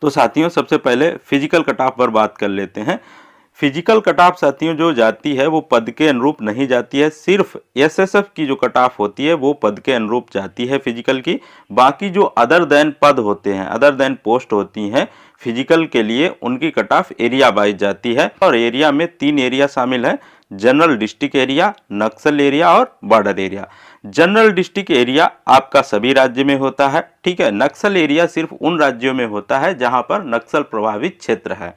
तो साथियों सबसे पहले फिजिकल कट ऑफ पर बात कर लेते हैं। फिजिकल कट ऑफ साथियों जो जाती है वो पद के अनुरूप नहीं जाती है, सिर्फ एसएसएफ की जो कट ऑफ होती है वो पद के अनुरूप जाती है फिजिकल की। बाकी जो अदर देन पद होते हैं, अदर देन पोस्ट होती हैं फिजिकल के लिए, उनकी कट ऑफ एरिया वाइज जाती है। और एरिया में 3 एरिया शामिल है, जनरल डिस्ट्रिक्ट एरिया, नक्सल एरिया और border area. General district area आपका सभी राज्य में होता है, ठीक है। नक्सल एरिया सिर्फ उन राज्यों में होता है जहां पर नक्सल प्रभावित क्षेत्र है।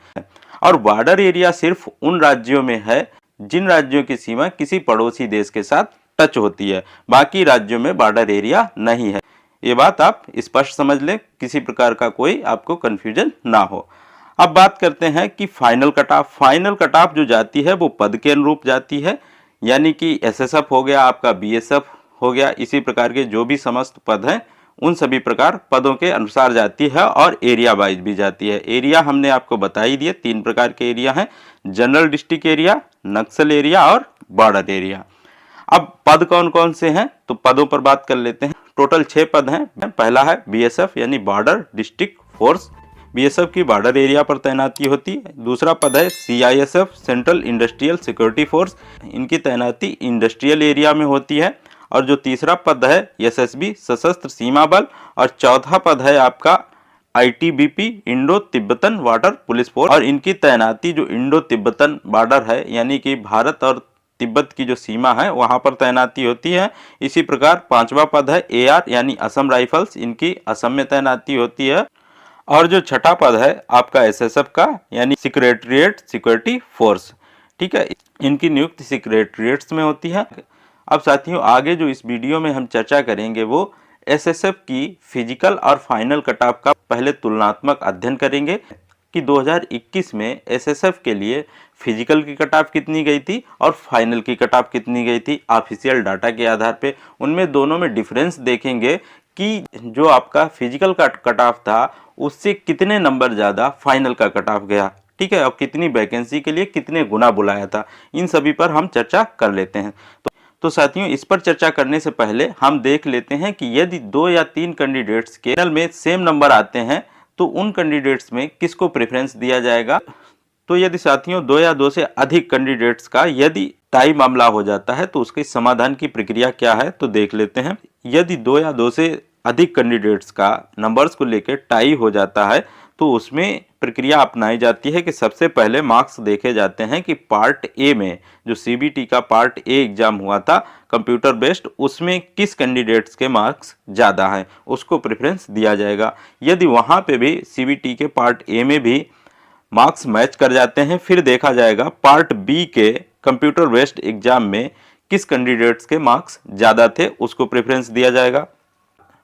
और बॉर्डर एरिया सिर्फ उन राज्यों में है जिन राज्यों की सीमा किसी पड़ोसी देश के साथ टच होती है। बाकी राज्यों में बॉर्डर एरिया नहीं है। ये बात आप स्पष्ट समझ लें, किसी प्रकार का कोई आपको कंफ्यूजन ना हो। अब बात करते हैं कि final cut of. Final cut of जो जाती है वो पद के अनुरूप जाती है, यानी कि एसएसएफ हो गया, आपका बीएसएफ हो गया, इसी प्रकार के जो भी समस्त पद हैं उन सभी प्रकार पदों के अनुसार जाती है। और एरिया वाइज भी जाती है। एरिया हमने आपको बता ही दिए, 3 प्रकार के एरिया हैं, जनरल डिस्ट्रिक्ट एरिया, नक्सल एरिया और बॉर्डर एरिया। अब पद कौन कौन से हैं तो पदों पर बात कर लेते हैं। टोटल 6 पद हैं। पहला है बीएसएफ यानी बॉर्डर डिस्ट्रिक्ट फोर्स, बीएसएफ की बॉर्डर एरिया पर तैनाती होती है। दूसरा पद है CISF central industrial security force, इनकी तैनाती इंडस्ट्रियल एरिया में होती है। और जो तीसरा पद है एसएसबी सशस्त्र सीमा बल। और चौथा पद है आपका ITBP Indo Tibetan border police force, और इनकी तैनाती जो इंडो तिब्बतन बॉर्डर है यानी कि भारत और तिब्बत की जो सीमा है वहां पर तैनाती होती है। इसी प्रकार 5वां पद है एआर यानी असम राइफल्स, इनकी असम में तैनाती होती है। और जो छठा पद है आपका एसएसएफ का यानी सेक्रेटरीट सिक्योरिटी फोर्स, ठीक है, इनकी नियुक्ति सेक्रेटरीट्स में होती है। अब साथियों आगे जो इस वीडियो में हम चर्चा करेंगे वो एसएसएफ की फिजिकल और फाइनल कट ऑफ का पहले तुलनात्मक अध्ययन करेंगे कि 2021 में एसएसएफ के लिए फिजिकल की कट ऑफ कितनी गई थी और फाइनल की कट ऑफ कितनी गई थी ऑफिशियल डाटा के आधार पे। उनमें दोनों में डिफरेंस देखेंगे कि जो आपका फिजिकल का कट ऑफ था उससे कितने नंबर ज़्यादा फाइनल का कट ऑफ गया, ठीक है, और कितनी वैकेंसी के लिए कितने गुना बुलाया था। इन सभी पर हम चर्चा कर लेते हैं। तो साथियों इस पर चर्चा करने से पहले हम देख लेते हैं कि यदि 2 या 3 कैंडिडेट्स के फाइनल में सेम नंबर आते हैं तो उन कैंडिडेट्स में किसको प्रेफरेंस दिया जाएगा। तो यदि साथियों 2 या 2 से अधिक कैंडिडेट्स का यदि टाई मामला हो जाता है तो उसके समाधान की प्रक्रिया क्या है तो देख लेते हैं। यदि 2 या 2 से अधिक कैंडिडेट्स का नंबर्स को लेकर टाई हो जाता है तो उसमें प्रक्रिया अपनाई जाती है कि सबसे पहले मार्क्स देखे जाते हैं कि पार्ट ए में जो सीबीटी का पार्ट ए एग्जाम हुआ था कंप्यूटर बेस्ड, उसमें किस कैंडिडेट्स के मार्क्स ज़्यादा हैं उसको प्रेफरेंस दिया जाएगा। यदि वहाँ पे भी सीबीटी के पार्ट ए में भी मार्क्स मैच कर जाते हैं फिर देखा जाएगा पार्ट बी के कंप्यूटर बेस्ड एग्जाम में किस कैंडिडेट्स के मार्क्स ज़्यादा थे, उसको प्रेफरेंस दिया जाएगा।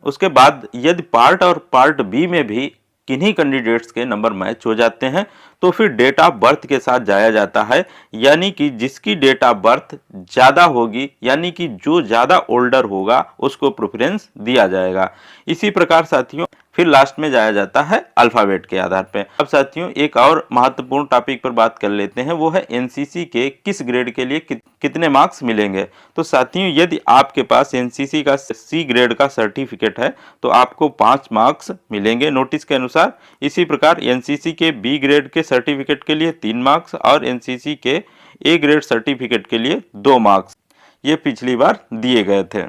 उसके बाद यदि पार्ट और पार्ट बी में भी किन्हीं कैंडिडेट्स के नंबर मैच हो जाते हैं तो फिर डेट ऑफ बर्थ के साथ जाया जाता है, यानी कि जिसकी डेट ऑफ बर्थ ज़्यादा होगी यानी कि जो ज़्यादा ओल्डर होगा उसको प्रेफरेंस दिया जाएगा। इसी प्रकार साथियों फिर लास्ट में जाया जाता है अल्फ़ाबेट के आधार पे। अब साथियों एक और महत्वपूर्ण टॉपिक पर बात कर लेते हैं, वो है एनसीसी के किस ग्रेड के लिए कितने मार्क्स मिलेंगे। तो साथियों यदि आपके पास एनसीसी का सी ग्रेड का सर्टिफिकेट है तो आपको 5 मार्क्स मिलेंगे नोटिस के अनुसार। इसी प्रकार एनसीसी के बी ग्रेड के सर्टिफिकेट के लिए 3 मार्क्स और एनसीसी के ए ग्रेड सर्टिफिकेट के लिए 2 मार्क्स, ये पिछली बार दिए गए थे।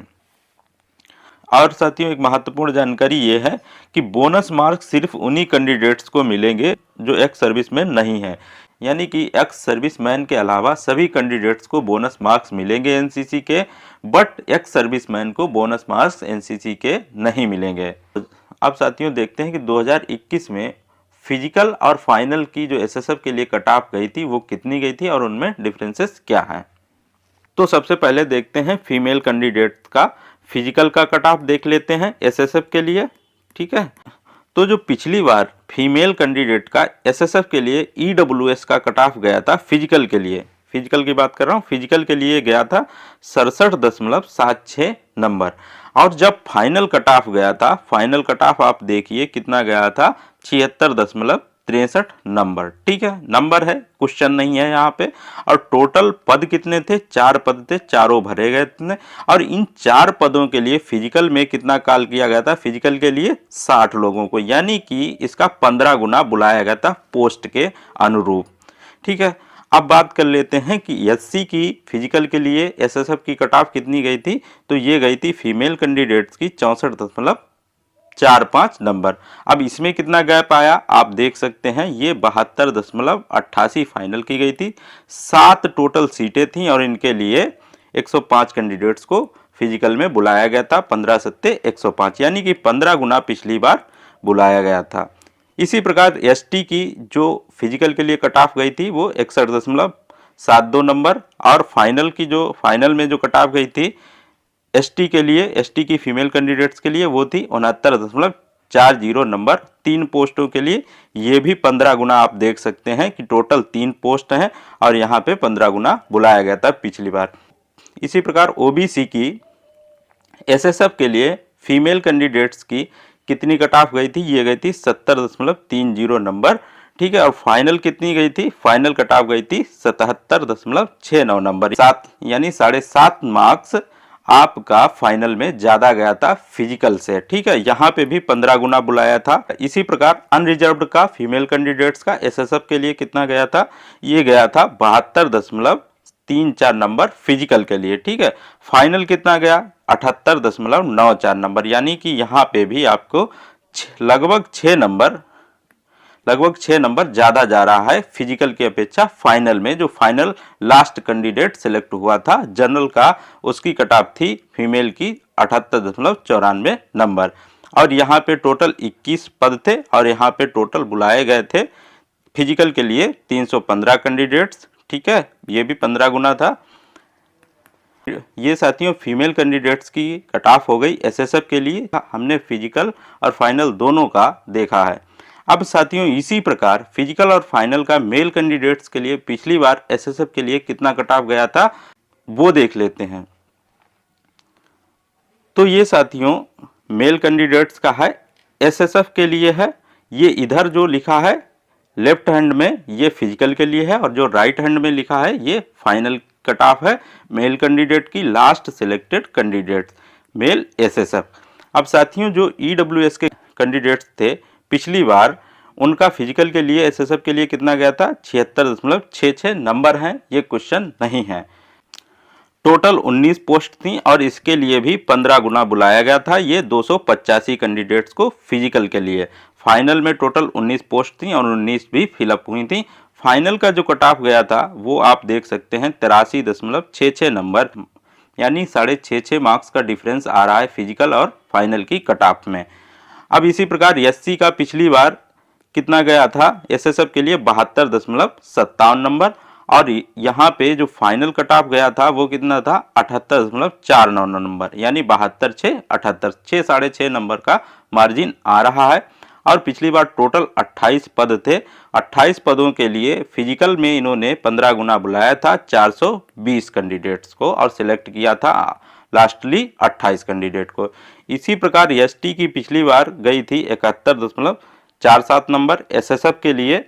और साथियों एक महत्वपूर्ण जानकारी ये है कि बोनस मार्क्स सिर्फ उन्हीं कैंडिडेट्स को मिलेंगे जो एक्स सर्विसमैन नहीं है, यानी कि एक्स सर्विसमैन के अलावा सभी कैंडिडेट्स को बोनस मार्क्स मिलेंगे एनसीसी के, बट एक्स सर्विसमैन को बोनस मार्क्स एनसीसी के नहीं मिलेंगे। अब साथियों देखते हैं कि 2021 में फिजिकल और फाइनल की जो एसएसएफ के लिए कट ऑफ गई थी वो कितनी गई थी और उनमें डिफरेंसेस क्या हैं। तो सबसे पहले देखते हैं फीमेल कैंडिडेट का फिजिकल का कट ऑफ देख लेते हैं एसएसएफ के लिए, ठीक है। तो जो पिछली बार फीमेल कैंडिडेट का एसएसएफ के लिए ईडब्ल्यूएस का कट ऑफ गया था फिजिकल के लिए, फिजिकल की बात कर रहा हूँ, फिजिकल के लिए गया था 67.76 नंबर। और जब फाइनल कट ऑफ गया था, फाइनल कट ऑफ आप देखिए कितना गया था 76.3 63 नंबर। ठीक है, नंबर है, क्वेश्चन नहीं है यहाँ पे। और टोटल पद कितने थे? 4 पद थे, चारों भरे गए थे। और इन 4 पदों के लिए फिजिकल में कितना कॉल किया गया था? फिजिकल के लिए 60 लोगों को, यानी कि इसका 15 गुना बुलाया गया था पोस्ट के अनुरूप। ठीक है, अब बात कर लेते हैं कि एससी की फिजिकल के लिए एसएसएफ की कट ऑफ कितनी गई थी? तो ये गई थी फीमेल कैंडिडेट्स की 64.45 नंबर। अब इसमें कितना गैप आया आप देख सकते हैं, ये 72.88 फाइनल की गई थी। 7 टोटल सीटें थी और इनके लिए 105 कैंडिडेट्स को फिजिकल में बुलाया गया था। 15 सत्ते 105, यानी कि 15 गुना पिछली बार बुलाया गया था। इसी प्रकार एसटी की जो फिजिकल के लिए कट ऑफ गई थी वो 61.72 नंबर, और फाइनल में जो कट ऑफ गई थी एसटी के लिए, एसटी की फीमेल कैंडिडेट्स के लिए वो थी 69.40 नंबर। 3 पोस्टों के लिए ये भी 15 गुना आप देख सकते हैं कि टोटल 3 पोस्ट हैं और यहाँ पे 15 गुना बुलाया गया था पिछली बार। इसी प्रकार ओबीसी की एसएसएफ के लिए फीमेल कैंडिडेट्स की कितनी कट ऑफ गई थी? ये गई थी 70.30 नंबर। ठीक है, और फाइनल कितनी गई थी? फाइनल कट ऑफ गई थी 77.69 नंबर। 7 यानी 7.5 मार्क्स आपका फाइनल में ज्यादा गया था फिजिकल से। ठीक है, यहाँ पे भी 15 गुना बुलाया था। इसी प्रकार अनरिजर्व्ड का फीमेल कैंडिडेट्स का एसएसएफ के लिए कितना गया था? ये गया था 72.34 नंबर फिजिकल के लिए। ठीक है, फाइनल कितना गया? 78.94 नंबर, यानी कि यहाँ पे भी आपको लगभग 6 नंबर ज्यादा जा रहा है फिजिकल की अपेक्षा फाइनल में। जो फाइनल लास्ट कैंडिडेट सिलेक्ट हुआ था जनरल का, उसकी कट ऑफ थी फीमेल की 78.94 नंबर। और यहाँ पे टोटल 21 पद थे और यहाँ पे टोटल बुलाए गए थे फिजिकल के लिए 315 कैंडिडेट्स। ठीक है, ये भी 15 गुना था। ये साथियों फीमेल कैंडिडेट्स की कट ऑफ हो गई एसएसएफ के लिए। हमने फिजिकल और फाइनल दोनों का देखा है। अब साथियों इसी प्रकार फिजिकल और फाइनल का मेल कैंडिडेट्स के लिए पिछली बार एसएसएफ के लिए कितना कट ऑफ गया था वो देख लेते हैं। तो ये साथियों मेल कैंडिडेट्स का है, एसएसएफ के लिए है। ये इधर जो लिखा है लेफ्ट हैंड में ये फिजिकल के लिए है और जो राइट हैंड में लिखा है ये फाइनल कट ऑफ है मेल कैंडिडेट की, last selected candidate male SSF. अब साथियों जो ईडब्ल्यूएस के कैंडिडेट्स थे पिछली बार, उनका फिजिकल के लिए एसएसएफ के लिए कितना गया था? 76.66 नंबर हैं। ये क्वेश्चन नहीं है। टोटल 19 पोस्ट थी और इसके लिए भी 15 गुना बुलाया गया था। ये 285 कैंडिडेट्स को फिजिकल के लिए। फाइनल में टोटल 19 पोस्ट थी और 19 भी फिलअप हुई थी। फाइनल का जो कट ऑफ गया था वो आप देख सकते हैं 83.66 नंबर, यानी 6.5 मार्क्स का डिफरेंस आ रहा है फिजिकल और फाइनल की कट ऑफ में। अब इसी प्रकार एससी का पिछली बार कितना गया था एसएसएफ के लिए? 72.57 नंबर, और यहाँ पे जो फाइनल कट ऑफ गया था वो कितना था? 78.49 नंबर, यानी 72/6 6.5 नंबर का मार्जिन आ रहा है। और पिछली बार टोटल 28 पद थे। 28 पदों के लिए फिजिकल में इन्होंने 15 गुना बुलाया था 420 कैंडिडेट्स को और सिलेक्ट किया था लास्टली 28 कैंडिडेट को। इसी प्रकार एसटी की पिछली बार गई थी 71.47 नंबर एसएसएफ के लिए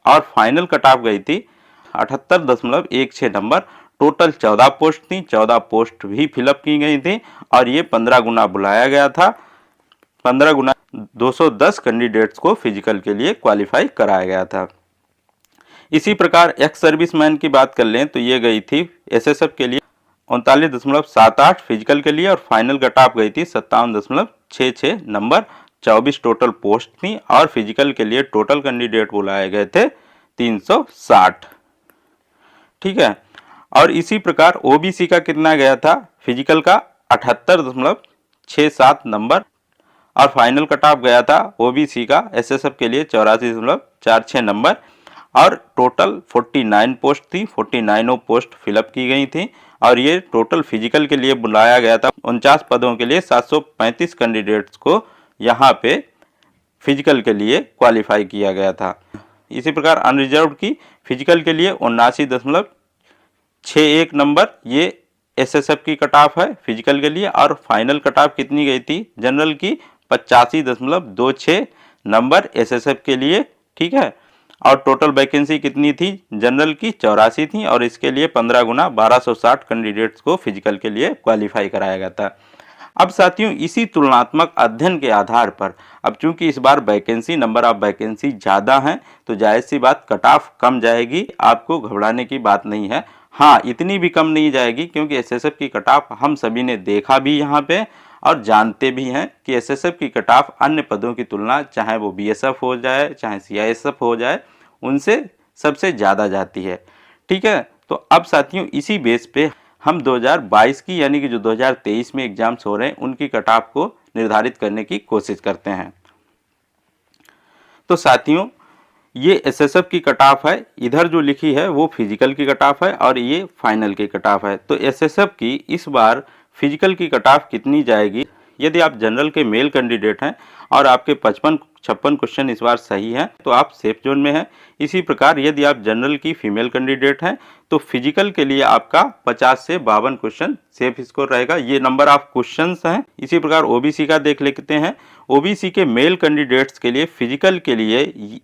और फाइनल कट ऑफ गई थी 78.16 नंबर। टोटल 14 पोस्ट थी, 14 पोस्ट भी फिलअप की गई थी और ये 15 गुना बुलाया गया था। 15 गुना 210 कैंडिडेट्स को फिजिकल के लिए क्वालिफाई कराया गया था। इसी प्रकार एक्स सर्विसमैन की बात कर लें तो ये गई थी एसएसएफ के लिए 39.78 फिजिकल के लिए और फाइनल कट ऑफ गई थी 57.66 नंबर। 24 टोटल पोस्ट थी और फिजिकल के लिए टोटल कैंडिडेट बुलाए गए थे 360। ठीक है, और इसी प्रकार ओबीसी का कितना गया था? फिजिकल का 78.67 नंबर और फाइनल कट ऑफ गया था ओबीसी का एसएसएफ के लिए 84.46 नंबर। और टोटल 49 पोस्ट थी, 49 पोस्ट फिलअप की गई थी और ये टोटल फिजिकल के लिए बुलाया गया था 49 पदों के लिए 735 कैंडिडेट्स को यहाँ पे फिजिकल के लिए क्वालिफाई किया गया था। इसी प्रकार अनरिजर्व्ड की फिजिकल के लिए 79.61 नंबर ये एसएसएफ की कट ऑफ है फिजिकल के लिए और फाइनल कट ऑफ कितनी गई थी जनरल की? 85.26 नंबर एसएसएफ के लिए। ठीक है, और टोटल वैकेंसी कितनी थी जनरल की 84 थी और इसके लिए 15 गुना 1260 कैंडिडेट्स को फिजिकल के लिए क्वालिफाई कराया गया था। अब साथियों इसी तुलनात्मक अध्ययन के आधार पर अब चूंकि इस बार वैकेंसी नंबर ऑफ वैकेंसी ज़्यादा हैं तो जाहिर सी बात कट ऑफ कम जाएगी, आपको घबराने की बात नहीं है। हाँ, इतनी भी कम नहीं जाएगी क्योंकि एसएसएफ की कट ऑफ हम सभी ने देखा भी यहाँ पे और जानते भी हैं कि एसएसएफ की कट ऑफ अन्य पदों की तुलना चाहे वो बीएसएफ हो जाए चाहे सीआईएसएफ हो जाए उनसे सबसे ज़्यादा जाती है। ठीक है, तो अब साथियों इसी बेस पे हम 2022 की यानी कि जो 2023 में एग्जाम्स हो रहे हैं उनकी कट ऑफ को निर्धारित करने की कोशिश करते हैं। तो साथियों ये एसएसएफ की कट ऑफ है, इधर जो लिखी है वो फिजिकल की कट ऑफ है और ये फाइनल की कट ऑफ है। तो एसएसएफ की इस बार फिजिकल की कट ऑफ कितनी जाएगी? यदि आप जनरल के मेल कैंडिडेट हैं और आपके 55 क्वेश्चन इस बार सही हैं तो आप सेफ जोन में हैं। इसी प्रकार यदि आप जनरल की फीमेल कैंडिडेट हैं तो फिजिकल के लिए आपका 50 से 52 क्वेश्चन सेफ स्कोर रहेगा। ये नंबर ऑफ क्वेश्चंस हैं। इसी प्रकार ओबीसी का देख लेते हैं। ओबीसी के मेल कैंडिडेट्स के लिए फिजिकल के लिए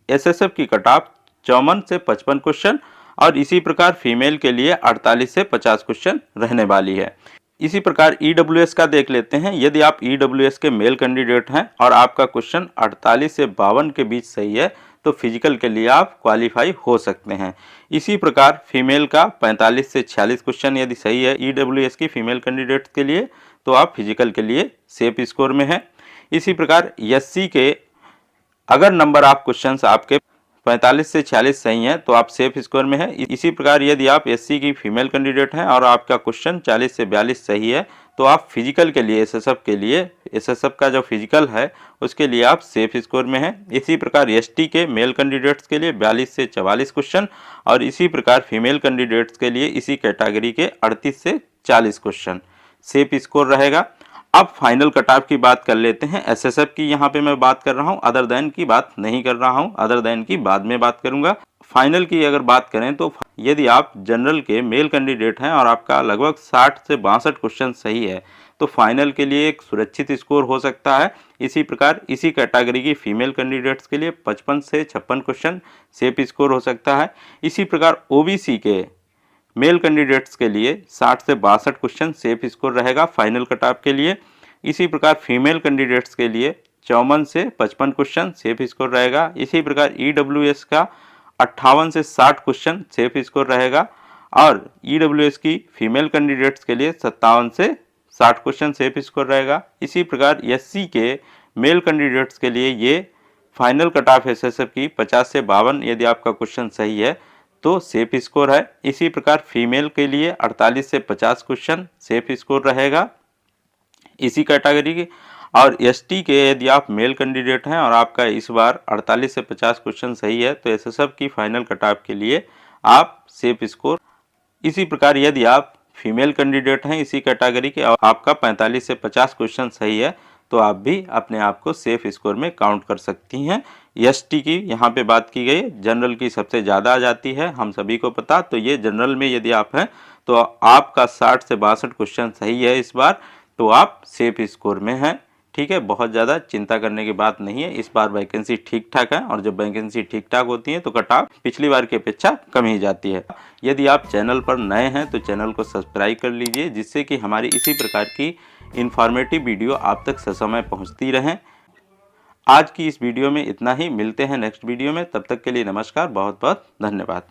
एसएसएफ की कट ऑफ 54 से 55 क्वेश्चन और इसी प्रकार फीमेल के लिए 48 से 50 क्वेश्चन रहने वाली है। इसी प्रकार ईडब्ल्यूएस का देख लेते हैं। यदि आप ईडब्ल्यूएस के मेल कैंडिडेट हैं और आपका क्वेश्चन 48 से 52 के बीच सही है तो फिजिकल के लिए आप क्वालिफाई हो सकते हैं। इसी प्रकार फीमेल का 45 से 46 क्वेश्चन यदि सही है ईडब्ल्यूएस की फीमेल कैंडिडेट्स के लिए तो आप फिजिकल के लिए सेफ स्कोर में हैं। इसी प्रकार एससी के अगर नंबर ऑफ क्वेश्चंस आपके 45 से 46 सही हैं तो आप सेफ स्कोर में हैं। इसी प्रकार यदि आप एससी की फीमेल कैंडिडेट हैं और आपका क्वेश्चन 40 से 42 सही है तो आप फिजिकल के लिए एसएसएफ का जो फिजिकल है उसके लिए आप सेफ स्कोर में हैं। इसी प्रकार एसटी के मेल कैंडिडेट्स के लिए 42 से 44 क्वेश्चन और इसी प्रकार फीमेल कैंडिडेट्स के लिए इसी कैटेगरी के 38 से 40 क्वेश्चन सेफ स्कोर रहेगा। अब फाइनल कट ऑफ की बात कर लेते हैं। एसएसएफ की यहाँ पे मैं बात कर रहा हूँ, अदर देन की बात नहीं कर रहा हूँ, अदर देन की बाद में बात करूंगा। फाइनल की अगर बात करें तो यदि आप जनरल के मेल कैंडिडेट हैं और आपका लगभग 60 से 62 क्वेश्चन सही है तो फाइनल के लिए एक सुरक्षित स्कोर हो सकता है। इसी प्रकार इसी कैटेगरी की फीमेल कैंडिडेट्स के लिए 55 से 56 क्वेश्चन सेफ स्कोर हो सकता है। इसी प्रकार ओबीसी के मेल कैंडिडेट्स के लिए 60 से 62 क्वेश्चन सेफ स्कोर रहेगा फाइनल कट ऑफ के लिए। इसी प्रकार फीमेल कैंडिडेट्स के लिए 54 से 55 क्वेश्चन सेफ स्कोर रहेगा। इसी प्रकार ईडब्ल्यूएस का 58 से 60 क्वेश्चन सेफ स्कोर रहेगा और ईडब्ल्यूएस की फीमेल कैंडिडेट्स के लिए 57 से 60 क्वेश्चन सेफ स्कोर रहेगा। इसी प्रकार एससी के मेल कैंडिडेट्स के लिए ये फाइनल कट ऑफ एसएसएफ की 50 से 52 यदि आपका क्वेश्चन सही है तो सेफ स्कोर है। इसी प्रकार फीमेल के लिए 48 से 50 क्वेश्चन सेफ स्कोर रहेगा इसी कैटेगरी के। और एसटी के यदि आप मेल कैंडिडेट हैं और आपका इस बार 48 से 50 क्वेश्चन सही है तो एसएसएफ की फाइनल कट ऑफ के लिए आप सेफ स्कोर। इसी प्रकार यदि आप फीमेल कैंडिडेट हैं इसी कैटेगरी के और आपका 45 से 50 क्वेश्चन सही है तो आप भी अपने आप को सेफ स्कोर में काउंट कर सकती हैं। एसटी की यहाँ पे बात की गई, जनरल की सबसे ज़्यादा आ जाती है, हम सभी को पता। तो ये जनरल में यदि आप हैं तो आपका 60 से 62 क्वेश्चन सही है इस बार तो आप सेफ स्कोर में हैं। ठीक है, बहुत ज़्यादा चिंता करने की बात नहीं है। इस बार वैकेंसी ठीक ठाक है और जब वैकेंसी ठीक ठाक होती है तो कट ऑफ पिछली बार की अपेक्षा कम ही जाती है। यदि आप चैनल पर नए हैं तो चैनल को सब्सक्राइब कर लीजिए जिससे कि हमारी इसी प्रकार की इन्फॉर्मेटिव वीडियो आप तक ससमय पहुंचती रहें। आज की इस वीडियो में इतना ही, मिलते हैं नेक्स्ट वीडियो में, तब तक के लिए नमस्कार, बहुत बहुत धन्यवाद।